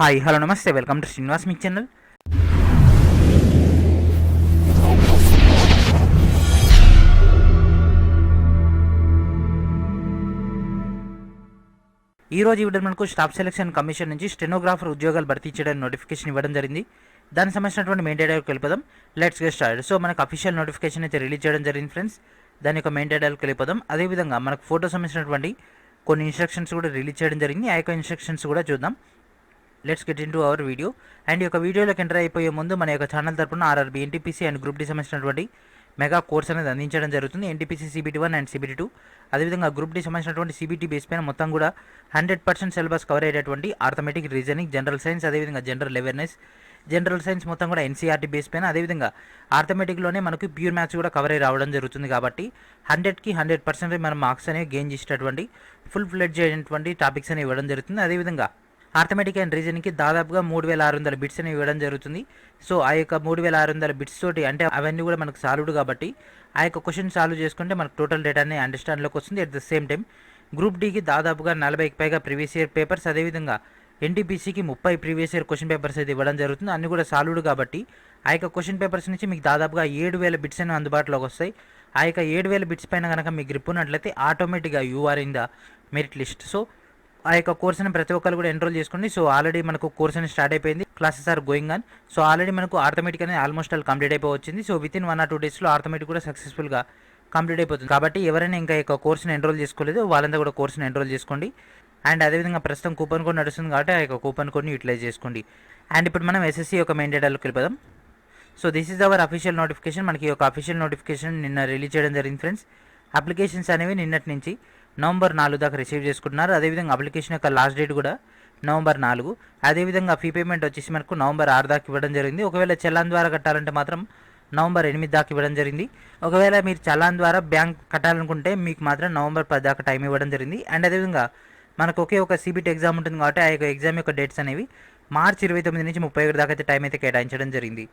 Hi hello నమస్తే welcome to Srinivas me channel. ఈరోజు ఈ వీడియో మనకు స్టాఫ్ సెలక్షన్ కమిషన్ నుంచి స్టెనోగ్రాఫర్ ఉద్యోగాలు భర్తీ చేయడానికి నోటిఫికేషన్ ఇవ్వడం జరిగింది. దానికి సంబంధించినటువంటి మెయిన్ డేటాకు వెళ్ళిపోదాం. Let's get started. సో మనకు అఫీషియల్ నోటిఫికేషన్ అయితే రిలీజ్ చేయడం జరిగింది ఫ్రెండ్స్. దాని యొక్క మెయిన్ డేటాకు వెళ్ళిపోదాం. అదేవిధంగా మనకు ఫోటో సంబంధించినటువంటి కొన్ని ఇన్స్ట్రక్షన్స్ కూడా రిలీజ్ చేయడం జరిగింది. ఆ యొక్క ఇన్స్ట్రక్షన్స్ కూడా చూద్దాం. Let's get in to our video. And ఈ యొక్క వీడియోలోకి ఎంటర్ అయిపోయే ముందు మన యొక్క ఛానల్ తరపున RRB NTPC and group D సంబంధించినటువంటి మెగా కోర్స్ అనేది అందించడం జరుగుతుంది. NTPC CBT 1 and CBT 2. అదేవిధంగా గ్రూప్ డి సంబంధించినటువంటి CBT బేస్ పైన మొత్తం కూడా 100% సిలబస్ కవర్ అయ్యేటటువంటి ఆర్థమెటిక్, రీజనింగ్, జనరల్ సైన్స్, అదేవిధంగా జనరల్ అవేర్నెస్, జనరల్ సైన్స్ మొత్తం కూడా NCERT బేస్ పైన, అదేవిధంగా ఆర్థమెటిక్లోనే మనకు ప్యూర్ మ్యాథ్స్ కూడా కవర్ అయ్యి రావడం జరుగుతుంది. కాబట్టి 100కి 100% మన మార్క్స్ అనేవి గెయిన్ చేసేటటువంటి ఫుల్ ఫ్లెడ్జ్ అయినటువంటి టాపిక్స్ అనేవి ఇవ్వడం జరుగుతుంది. అదేవిధంగా ఆర్థమెటిక్ అండ్ రీజనింగ్కి దాదాపుగా 3600 బిట్స్ అనేవి ఇవ్వడం జరుగుతుంది. సో ఆ యొక్క 3600 బిట్స్ తోటి అంటే అవన్నీ కూడా మనకు సాల్వ్డ్ కాబట్టి ఆ యొక్క క్వశ్చన్ సాల్వ్ చేసుకుంటే మనకు టోటల్ డేటాని అండర్స్టాండ్లోకి వస్తుంది. At the same time group డీకి దాదాపుగా 40కి పైగా ప్రీవియస్ ఇయర్ పేపర్స్, అదేవిధంగా ఎన్టీపీసీకి 30 ప్రీవియస్ ఇయర్ క్వశ్చన్ పేపర్స్ అయితే ఇవ్వడం జరుగుతుంది. అన్ని కూడా సాల్వ్డ్ కాబట్టి ఆ యొక్క క్వశ్చన్ పేపర్స్ నుంచి మీకు దాదాపుగా 7000 బిట్స్ అనేవి అందుబాటులోకి వస్తాయి. ఆ యొక్క 7000 బిట్స్ పైన కనుక మీకు గ్రిప్ ఉన్నట్లయితే ఆటోమేటిక్గా you're in the merit list. So ఆ యొక్క కోర్సుని ప్రతి ఒక్కరు కూడా ఎన్రోల్ చేసుకోండి. సో ఆల్రెడీ మనకు కోర్స్ అనేది స్టార్ట్ అయిపోయింది. Classes are going on. So already మనకు ఆర్థమెటిక్ అనేది ఆల్మోస్ట్ ఆల్ కంప్లీట్ అయిపోవచ్చింది. సో విత్ ఇన్ 1 or 2 డేస్లో ఆర్థమెటిక్ కూడా సక్సెస్ఫుల్గా కంప్లీట్ అయిపోతుంది. కాబట్టి ఎవరైనా ఇంకా యొక్క కోర్సుని ఎన్రోల్ చేసుకోలేదు వాళ్ళంతా కూడా కోర్సుని ఎన్రోల్ చేసుకోండి. అండ్ అదేవిధంగా ప్రస్తుతం కూపన్ కోడ్ నడుస్తుంది కాబట్టి ఆ యొక్క కూపన్ కోడ్ని యూటిలైజ్ చేసుకోండి. అండ్ ఇప్పుడు మనం SSC యొక్క మెయిన్ డేటాలోకి వెళ్ళిపోదాం. So this is our official notification. మనకి యొక్క అఫీషియల్ నోటిఫికేషన్ నిన్న రిలీజ్ చేయడం జరిగింది ఫ్రెండ్స్. అప్లికేషన్స్ అనేవి నిన్నటి నుంచి నవంబర్ 4 దాకా రిసీవ్ చేసుకుంటున్నారు. అదేవిధంగా అప్లికేషన్ యొక్క లాస్ట్ డేట్ కూడా నవంబర్ 4. అదేవిధంగా ఫీ పేమెంట్ వచ్చేసి మనకు నవంబర్ 6 దాకా ఇవ్వడం జరిగింది. ఒకవేళ చలాన్ ద్వారా కట్టాలంటే మాత్రం నవంబర్ 8 దాకా ఇవ్వడం జరిగింది. ఒకవేళ మీరు చలాన్ ద్వారా బ్యాంక్ కట్టాలనుకుంటే మీకు మాత్రం నవంబర్ 10 దాకా టైం ఇవ్వడం జరిగింది. అండ్ అదేవిధంగా మనకు ఒకే ఒక CBT ఎగ్జామ్ ఉంటుంది కాబట్టి ఆ యొక్క ఎగ్జామ్ యొక్క డేట్స్ అనేవి మార్చి 29 నుంచి 31 దాకా అయితే టైం అయితే కేటాయించడం జరిగింది.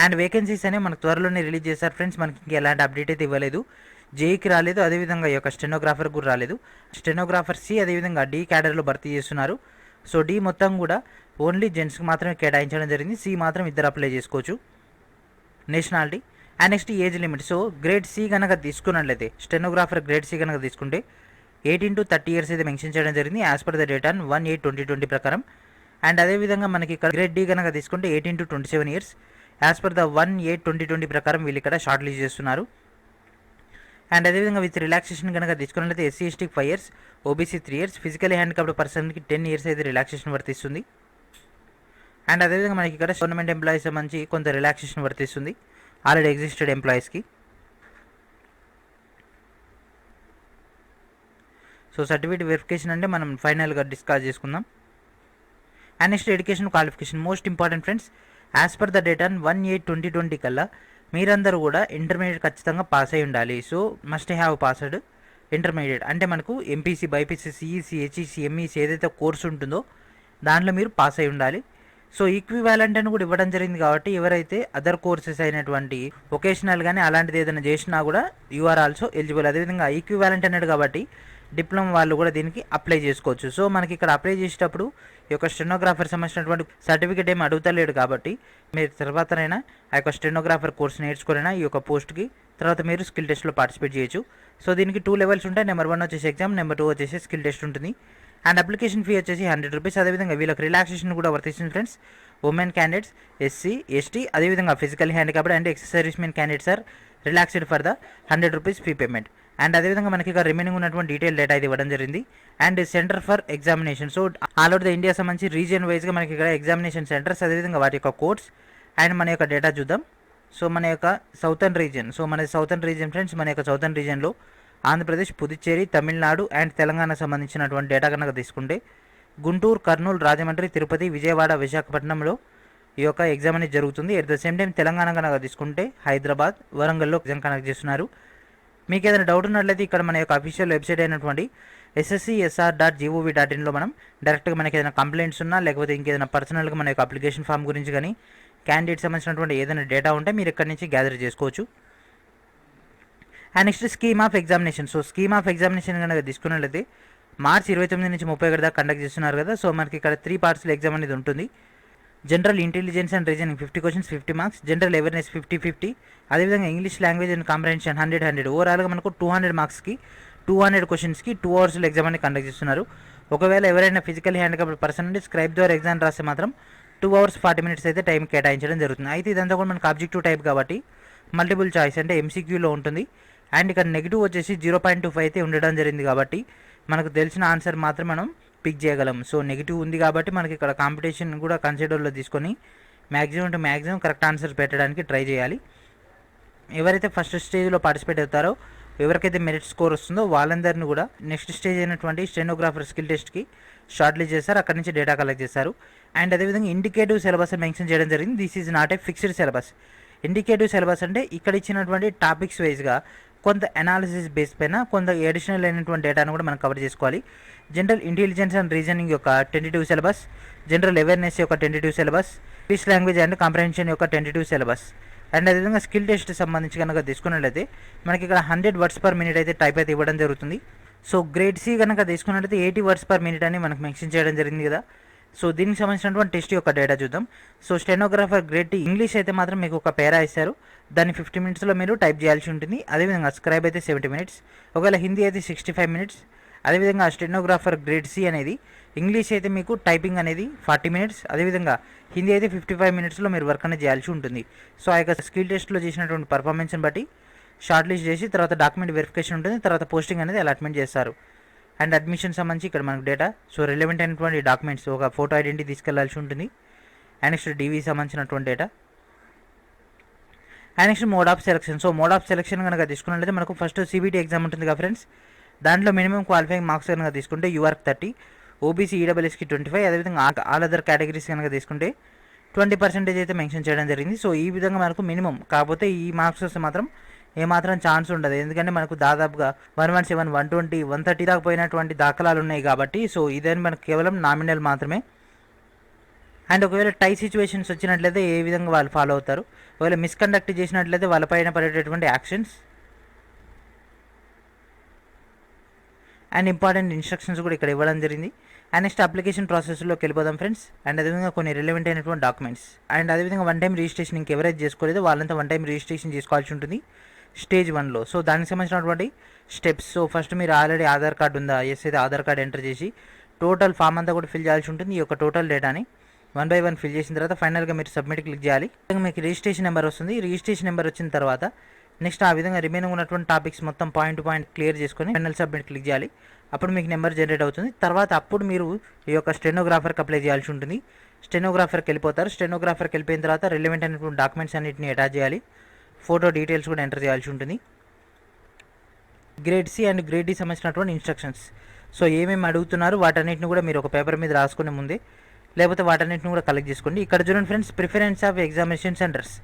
అండ్ వేకెన్సీస్ అనేవి మనకు త్వరలోనే రిలీజ్ చేశారు ఫ్రెండ్స్. మనకి ఇంకా ఎలాంటి అప్డేట్ అయితే ఇవ్వలేదు. జేఈకి రాలేదు, అదేవిధంగా ఈ యొక్క స్టెనోగ్రాఫర్ కూడా రాలేదు. స్టెనోగ్రాఫర్ C అదేవిధంగా D క్యాడర్లో భర్తీ చేస్తున్నారు. సో D మొత్తం కూడా ఓన్లీ జెంట్స్కి మాత్రమే కేటాయించడం జరిగింది. C మాత్రం ఇద్దరు అప్లై చేసుకోవచ్చు. Nationality and next age limit. So grade C కనుక తీసుకున్నట్లయితే స్టెనోగ్రాఫర్ గ్రేడ్ C కనుక తీసుకుంటే 18 to 30 years అయితే మెన్షన్ చేయడం జరిగింది యాజ్ పర్ ద డేటా 1/8/2020 ప్రకారం. అండ్ అదేవిధంగా మనకి ఇక్కడ గ్రేడ్ D కనుక తీసుకుంటే 18 to 27 years as per the 1/8/2020 ప్రకారం వీళ్ళు ఇక్కడ షార్ట్ లిస్ట్ చేస్తున్నారు. అండ్ అదేవిధంగా విత్ రిలాక్సేషన్ కనుక తీసుకున్నట్లయితే SC STకి 5 years, OBC 3 years, physically handicapped పర్సన్కి 10 years అయితే రిలాక్సేషన్ వర్తిస్తుంది. అండ్ అదేవిధంగా మనకి ఇక్కడ గవర్నమెంట్ ఎంప్లాయీస్ మంచి కొంత రిలాక్సేషన్ వర్తిస్తుంది ఆల్రెడీ ఎగ్జిస్టెడ్ ఎంప్లాయీస్కి. సో సర్టిఫికేట్ వెరిఫికేషన్ అంటే మనం ఫైనల్గా డిస్కస్ చేసుకుందాం. And next education qualification most important friends. As per the data 1/8/2020 కల్లా మీరందరూ కూడా ఇంటర్మీడియట్ ఖచ్చితంగా పాస్ అయి ఉండాలి. So must have passed intermediate అంటే మనకు MPC, BIPC, CEC, HEC, MEC ఏదైతే కోర్సు ఉంటుందో దాంట్లో మీరు పాస్ అయి ఉండాలి. సో ఈక్వివాలెంట్ అని కూడా ఇవ్వడం జరిగింది కాబట్టి ఎవరైతే అదర్ కోర్సెస్ అయినటువంటి వొకేషనల్ కానీ అలాంటిది ఏదైనా చేసినా కూడా యూఆర్ ఆల్సో ఎలిజిబుల్. అదేవిధంగా ఈక్వివాలెంట్ అన్నాడు కాబట్టి డిప్లొమా వాళ్ళు కూడా దీనికి అప్లై చేసుకోవచ్చు. సో మనకి ఇక్కడ అప్లై చేసేటప్పుడు ఈ యొక్క స్టెనోగ్రాఫర్ సంబంధించినటువంటి సర్టిఫికేట్ ఏమి అడుగుతలేడు కాబట్టి మీరు తర్వాతనైనా ఆ యొక్క స్టెనోగ్రాఫర్ కోర్స్ నేర్చుకురైనా ఈ యొక్క పోస్ట్కి తర్వాత మీరు స్కిల్ టెస్ట్లో పార్టిసిపేట్ చేయొచ్చు. సో దీనికి 2 లెవెల్స్ ఉంటాయి. నెంబర్ 1 వచ్చేసి ఎగ్జామ్, నెంబర్ 2 వచ్చేసి స్కిల్ టెస్ట్ ఉంటుంది. అండ్ అప్లికేషన్ ఫీ వచ్చేసి 100 రూపీస్. అదేవిధంగా వీళ్ళకి రిలాక్సేషన్ కూడా వర్తిస్తుంది friends. Women candidates, SC ST అదేవిధంగా physical handicapped and ex servicemen candidates are relaxed for the 100 rupees fee payment. And అదేవిధంగా మనకి ఇక్కడ రిమైనింగ్ ఉన్నటువంటి డీటెయిల్ డేటా ఇది ఇవ్వడం జరిగింది. And centre for examination. So all over the India సంబంధించి region వైజ్గా మనకి ఇక్కడ ఎగ్జామినేషన్ సెంటర్స్ అదేవిధంగా వాటి యొక్క కోడ్స్ అండ్ మన యొక్క డేటా చూద్దాం. సో మన యొక్క సౌతర్న్ రీజియన్. సో మన సౌతర్న్ రీజియన్ ఫ్రెండ్స్, మన యొక్క సౌతర్న్ రీజియన్లో ఆంధ్రప్రదేశ్, పుదుచ్చేరి, తమిళనాడు అండ్ తెలంగాణ సంబంధించినటువంటి డేటా కనుక తీసుకుంటే గుంటూరు, కర్నూలు, రాజమండ్రి, తిరుపతి, విజయవాడ, విశాఖపట్నంలో ఈ యొక్క ఎగ్జామ్ అనేది జరుగుతుంది. At the same time Telangana కనుక తీసుకుంటే హైదరాబాద్, వరంగల్లో ఎగ్జామ్ కనెక్ట్ చేస్తున్నారు. మీకు ఏదైనా డౌట్ ఉన్నట్లయితే ఇక్కడ మన యొక్క అఫీషియల్ వెబ్సైట్ అయినటువంటి sscsr.gov.in మనం డైరెక్ట్గా మనకి ఏదైనా కంప్లైంట్స్ ఉన్నా లేకపోతే ఇంకేదైనా పర్సనల్గా మన యొక్క అప్లికేషన్ ఫామ్ గురించి కానీ క్యాండిడేట్ సంబంధించినటువంటి ఏదైనా డేటా ఉంటే మీరు ఇక్కడ నుంచి గ్యాదర్ చేసుకోవచ్చు. And next scheme of examination. So scheme of examination కనుక తీసుకున్నట్లయితే మార్చి 29 నుంచి 31 దాకా కండక్ట్ చేస్తున్నారు కదా. సో మనకి ఇక్కడ 3 పార్ట్స్లో ఎగ్జామ్ అనేది ఉంటుంది. General intelligence and reasoning 50 questions 50 marks, general awareness 50-50, అదేవిధంగా ఇంగ్లీష్ లాంగ్వేజ్ అండ్ కాంప్రహెన్షన్ 100 ఓవరాల్గా మనకు 200 మార్క్స్కి 200 క్వశ్చన్స్కి 2 అవర్స్లో ఎగ్జామ్ అనేది కండక్ట్ చేస్తున్నారు. ఒకవేళ ఎవరైనా ఫిజికల్ హ్యాండిక్యాప్డ్ పర్సన్ నుండి స్క్రైబ్ ద్వారా ఎగ్జామ్ రాస్తే మాత్రం 2 అవర్స్ 40 మినిట్స్ అయితే టైం కేటాయించడం జరుగుతుంది. అయితే ఇదంతా కూడా మనకు ఆబ్జెక్టివ్ టైప్ కాబట్టి మల్టిపుల్ చాయిస్ అంటే ఎంసీక్యూలో ఉంటుంది. అండ్ ఇక్కడ నెగిటివ్ వచ్చేసి 0.25 అయితే ఉండడం జరిగింది కాబట్టి మనకు తెలిసిన ఆన్సర్ మాత్రం మనం పిక్ చేయగలం. సో నెగిటివ్ ఉంది కాబట్టి మనకి ఇక్కడ కాంపిటీషన్ కూడా కన్సిడర్లో తీసుకొని మ్యాక్సిమం కరెక్ట్ ఆన్సర్ పెట్టడానికి ట్రై చేయాలి. ఎవరైతే ఫస్ట్ స్టేజ్లో పార్టిసిపేట్ అవుతారో, ఎవరికైతే మెరిట్ స్కోర్ వస్తుందో వాళ్ళందరినీ కూడా నెక్స్ట్ స్టేజ్ అయినటువంటి స్టెనోగ్రాఫర్ స్కిల్ టెస్ట్కి షార్ట్ లిస్ట్ చేస్తారు. అక్కడి నుంచి డేటా కలెక్ట్ చేస్తారు. అండ్ అదేవిధంగా ఇండికేటివ్ సిలబస్ మెన్షన్ చేయడం జరిగింది. This is not a fixed syllabus. Indicative syllabus అంటే ఇక్కడ ఇచ్చినటువంటి టాపిక్స్ వైజ్గా కొంత అనాలిసిస్ బేస్ పైన కొంత అడిషనల్ అయినటువంటి డేటాను కూడా మనం కవర్ చేసుకోవాలి. జనరల్ ఇంటెలిజెన్స్ అండ్ రీజనింగ్ యొక్క టెంటేటివ్ సిలబస్, జనరల్ అవేర్నెస్ యొక్క tentative syllabus, English language and comprehension యొక్క టెంటేటివ్ సిలబస్. అండ్ అదేవిధంగా స్కిల్ టెస్ట్ సంబంధించి కనుక తీసుకున్నట్లయితే మనకి ఇక్కడ 100 వర్డ్స్ పర్ మినిట్ అయితే టైప్ అయితే ఇవ్వడం జరుగుతుంది. సో గ్రేడ్ సి కనుక తీసుకున్నట్లయితే 80 వర్డ్స్ పర్ మినిట్ అని మనకు మెన్షన్ చేయడం జరిగింది కదా. సో దీనికి సంబంధించినటువంటి టెస్ట్ యొక్క డేటా చూద్దాం. So stenographer grade D English అయితే మాత్రం మీకు ఒక పేరా ఇస్తారు, దాన్ని 50 మినిట్స్లో మీరు టైప్ చేయాల్సి ఉంటుంది. అదేవిధంగా స్క్రైబ్ అయితే 70 మినిట్స్, ఒకవేళ హిందీ అయితే 65 మినిట్స్. అదేవిధంగా స్టెనోగ్రాఫర్ గ్రేడ్ సి అనేది ఇంగ్లీష్ అయితే మీకు టైపింగ్ అనేది 40 మినిట్స్, అదేవిధంగా హిందీ అయితే 55 మినిట్స్లో మీరు వర్క్ అనేది చేయాల్సి ఉంటుంది. సో ఆ యొక్క స్కిల్ టెస్ట్లో చేసినటువంటి పర్ఫార్మెన్స్ని బట్టి షార్ట్ లిస్ట్ చేసి తర్వాత డాక్యుమెంట్ వెరిఫికేషన్ ఉంటుంది, తర్వాత పోస్టింగ్ అనేది అలాట్మెంట్ చేస్తారు. అండ్ అడ్మిషన్ సంబంధించి ఇక్కడ మనకు డేటా, సో రిలవెంట్ అయినటువంటి డాక్యుమెంట్స్, ఒక ఫోటో ఐడెంటిటీ తీసుకెళ్లాల్సి ఉంటుంది. అండ్ నెక్స్ట్ డీవీ సంబంధించినటువంటి data. And next mode of selection. So mode of selection కనుక తీసుకున్నట్లయితే మనకు ఫస్ట్ సిబిటీ ఎగ్జామ్ ఉంటుంది కదా ఫ్రెండ్స్, దాంట్లో మినిమం క్వాలిఫైయింగ్ మార్క్స్ కనుక తీసుకుంటే యూఆర్కి 30, ఓబీసీ ఈడబ్ల్యూఎస్కి 25, అదేవిధంగా ఆల్ అదర్ కేటగిరీస్ కనుక తీసుకుంటే 20% అయితే మెన్షన్ చేయడం జరిగింది. సో ఈ విధంగా మనకు మినిమం, కాకపోతే ఈ మార్క్స్ వస్తే మాత్రం ఏమాత్రం ఛాన్స్ ఉండదు, ఎందుకంటే మనకు దాదాపుగా 117, 120, 130 దాకా పోయినటువంటి దాఖలాలు ఉన్నాయి కాబట్టి. సో ఇదని మనకు కేవలం నామినల్ మాత్రమే. అండ్ ఒకవేళ టై సిచ్యువేషన్స్ వచ్చినట్లయితే ఏ విధంగా వాళ్ళు ఫాలో అవుతారు, ఒకవేళ మిస్కండక్ట్ చేసినట్లయితే వాళ్ళపైన పడేటటువంటి యాక్షన్స్ అండ్ ఇంపార్టెంట్ ఇన్స్ట్రక్షన్స్ కూడా ఇక్కడ ఇవ్వడం జరిగింది. అండ్ నెక్స్ట్ అప్లికేషన్ ప్రాసెస్లోకి వెళ్ళిపోదాం ఫ్రెండ్స్. అండ్ అదేవిధంగా కొన్ని రిలవెంట్ అయినటువంటి డాక్యుమెంట్స్, అండ్ అదేవిధంగా వన్ టైం రిజిస్ట్రేషన్ ఇంకెవరైతే చేసుకోలేదో వాళ్ళంతా వన్ టైం రిజిస్ట్రేషన్ చేసుకోవాల్సి ఉంటుంది స్టేజ్ 1లో. సో దానికి సంబంధించినటువంటి స్టెప్స్, సో ఫస్ట్ మీరు ఆల్రెడీ ఆధార్ కార్డు ఉందా, ఎస్ అయితే ఆధార్ కార్డు ఎంటర్ చేసి టోటల్ ఫామ్ అంతా కూడా ఫిల్ చేయాల్సి ఉంటుంది. ఈ యొక్క టోటల్ డేటాని 1 by 1 ఫిల్ చేసిన తర్వాత ఫైనల్గా మీరు సబ్మిట్ క్లిక్ చేయాలి. మీకు రిజిస్ట్రేషన్ నెంబర్ వస్తుంది. రిజిస్ట్రేషన్ నెంబర్ వచ్చిన తర్వాత నెక్స్ట్ ఆ విధంగా రిమైనింగ్ ఉన్నటువంటి టాపిక్స్ మొత్తం పాయింట్ టు పాయింట్ క్లియర్ చేసుకొని ఫైనల్ సబ్మిట్ క్లిక్ చేయాలి. అప్పుడు మీకు నెంబర్ జనరేట్ అవుతుంది. తర్వాత అప్పుడు మీరు ఈ యొక్క స్టెనోగ్రాఫర్కి అప్లై చేయాల్సి ఉంటుంది. స్టెనోగ్రాఫర్కి వెళ్ళిపోతారు. స్టెనోగ్రాఫర్కి వెళ్ళిపోయిన తర్వాత రిలవెంట్ అయినటువంటి డాక్యుమెంట్స్ అన్నింటినీ అటాచ్ చేయాలి. ఫోటో డీటెయిల్స్ కూడా ఎంటర్ చేయాల్సి ఉంటుంది. Grade C and grade D సంబంధించినటువంటి ఇన్స్ట్రక్షన్స్, సో ఏమేమి అడుగుతున్నారు వాటన్నిటిని కూడా మీరు ఒక పేపర్ మీద రాసుకునే ముందే, లేకపోతే వాటన్నిటిని కూడా కలెక్ట్ చేసుకోండి. ఇక్కడ చూడండి friends, preference of examination centres.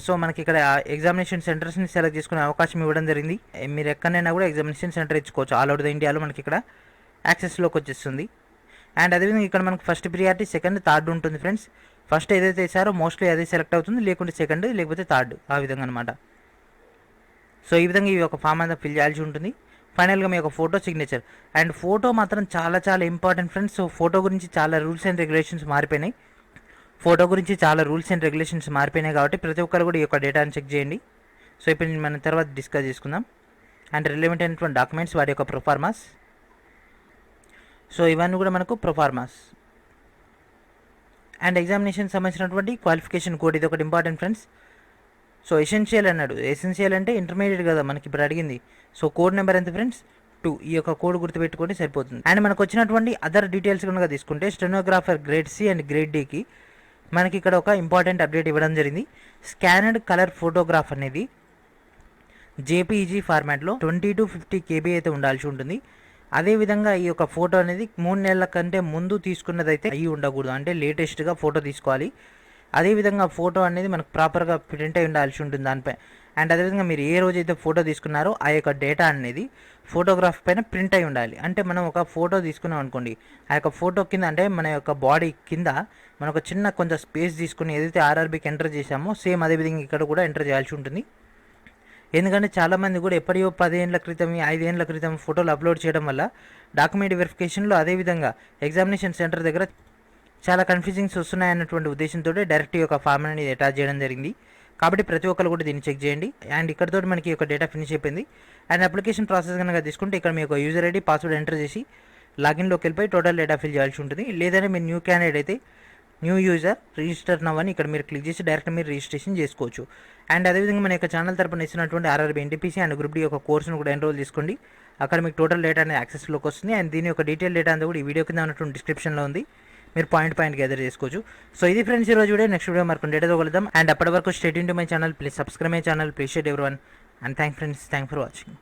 So మనకి ఇక్కడ ఎగ్జామినేషన్ సెంటర్స్ని సెలెక్ట్ చేసుకునే అవకాశం ఇవ్వడం జరిగింది. మీరు ఎక్కడైనా కూడా ఎగ్జామినేషన్ సెంటర్ ఇచ్చుకోవచ్చు. ఆల్ ఓవర్ ద ఇండియాలో మనకి ఇక్కడ యాక్సెస్లోకి వచ్చేస్తుంది. అండ్ అదేవిధంగా ఇక్కడ మనకు ఫస్ట్ ప్రియారిటీ, సెకండ్, థర్డ్ ఉంటుంది ఫ్రెండ్స్. ఫస్ట్ ఏదైతే ఇచ్చారో మోస్ట్లీ అదే సెలెక్ట్ అవుతుంది, లేకుంటే సెకండ్, లేకపోతే థర్డ్, ఆ విధంగా అనమాట. సో ఈ విధంగా ఈ యొక్క ఫామ్ అంతా ఫిల్ చేయాల్సి ఉంటుంది. ఫైనల్గా మీ యొక్క ఫోటో, సిగ్నేచర్. అండ్ ఫోటో మాత్రం చాలా చాలా ఇంపార్టెంట్ ఫ్రెండ్స్. సో ఫోటో గురించి చాలా రూల్స్ అండ్ రెగ్యులేషన్స్ మారిపోయినాయి. కాబట్టి ప్రతి ఒక్కరు కూడా ఈ యొక్క డేటాను చెక్ చేయండి. సో ఇప్పుడు మనం తర్వాత డిస్కస్ చేసుకుందాం. అండ్ రిలవెంట్ అయినటువంటి డాక్యుమెంట్స్, వాటి యొక్క ప్రొఫార్మాస్. సో ఇవన్నీ కూడా మనకు ప్రొఫార్మాస్. అండ్ ఎగ్జామినేషన్ సంబంధించినటువంటి క్వాలిఫికేషన్ కోడ్, ఇది ఒకటి ఇంపార్టెంట్ ఫ్రెండ్స్. సో ఎసెన్షియల్ అన్నాడు. ఎసెన్షియల్ అంటే ఇంటర్మీడియట్ కదా మనకి ఇప్పుడు అడిగింది. సో కోడ్ నెంబర్ ఎంత ఫ్రెండ్స్? 2. ఈ యొక్క కోడ్ గుర్తుపెట్టుకుంటే సరిపోతుంది. అండ్ మనకు వచ్చినటువంటి అదర్ డీటెయిల్స్ కనుక తీసుకుంటే stenographer grade C and grade డికి మనకి ఇక్కడ ఒక ఇంపార్టెంట్ అప్డేట్ ఇవ్వడం జరిగింది. స్కానర్డ్ కలర్ ఫోటోగ్రాఫ్ అనేది జేపీఈజీ ఫార్మాట్లో 20 to 50 KB అయితే ఉండాల్సి ఉంటుంది. అదేవిధంగా ఈ యొక్క ఫోటో అనేది 3 నెలల కంటే ముందు తీసుకున్నది అయితే అయ్యి ఉండకూడదు, అంటే లేటెస్ట్గా ఫోటో తీసుకోవాలి. అదేవిధంగా ఫోటో అనేది మనకు ప్రాపర్గా ప్రింట్ అయి ఉండాల్సి ఉంటుంది దానిపై. అండ్ అదేవిధంగా మీరు ఏ రోజైతే ఫోటో తీసుకున్నారో ఆ యొక్క డేటా అనేది ఫోటోగ్రాఫ్ పైన ప్రింట్ అయి ఉండాలి. అంటే మనం ఒక ఫోటో తీసుకున్నాం అనుకోండి, ఆ యొక్క ఫోటో కింద అంటే మన యొక్క బాడీ కింద మనం ఒక చిన్న కొంచెం స్పేస్ తీసుకుని ఏదైతే ఆర్ఆర్బీకి ఎంటర్ చేసామో సేమ్ అదేవిధంగా ఇక్కడ కూడా ఎంటర్ చేయాల్సి ఉంటుంది. ఎందుకంటే చాలామంది కూడా ఎప్పటియో 10 ఏళ్ల క్రితం 5 ఏళ్ల క్రితం ఫోటోలు అప్లోడ్ చేయడం వల్ల డాక్యుమెంట్ వెరిఫికేషన్లో అదేవిధంగా ఎగ్జామినేషన్ సెంటర్ దగ్గర చాలా కన్ఫ్యూజింగ్స్ వస్తున్నాయన్నటువంటి ఉద్దేశంతో డైరెక్ట్ ఈ యొక్క ఫామ్ అనేది అటాచ్ చేయడం జరిగింది. కాబట్టి ప్రతి ఒక్కరు కూడా దీన్ని చెక్ చేయండి. అండ్ ఇక్కడతో మనకి ఒక డేటా ఫినిష్ అయిపోయింది. అండ్ అప్లికేషన్ ప్రాసెస్ కనుక తీసుకుంటే ఇక్కడ మీకు యూజర్ ఐడి పాస్వర్డ్ ఎంటర్ చేసి లాగిన్లోకి వెళ్ళిపోయి టోటల్ డేటా ఫిల్ చేయాల్సి ఉంటుంది. లేదంటే మీరు న్యూ క్యాండిడేట్ అయితే న్యూ యూజర్ రిజిస్టర్ నవ్వని ఇక్కడ మీరు క్లిక్ చేసి డైరెక్ట్ మీరు రిజిస్ట్రేషన్ చేసుకోవచ్చు. అండ్ అదేవిధంగా మన యొక్క ఛానల్ తరపున ఇస్తున్నటువంటి RRB NTPC and group D యొక్క కోర్సును కూడా ఎన్రోల్ చేసుకోండి. అక్కడ మీకు టోటల్ డేటా అనేది యాక్సెస్లోకి వస్తుంది. అండ్ దీని యొక్క డీటెయిల్ డేటా అంతా కూడా ఈ వీడియో కింద ఉన్నటువంటి డిస్క్రిప్షన్లో ఉంది. మీరు పాయింట్ గ్యాదర్ చేసుకోవచ్చు. సో ఇది ఫ్రెండ్స్ ఈరోజు వీడియో. నెక్స్ట్ వీడియో మరికొన్ని డేటాతో కలుద్దాం. అండ్ అప్పటి వరకు state in to my channel. Please subscribe my channel. Please share everyone. And thank for watching.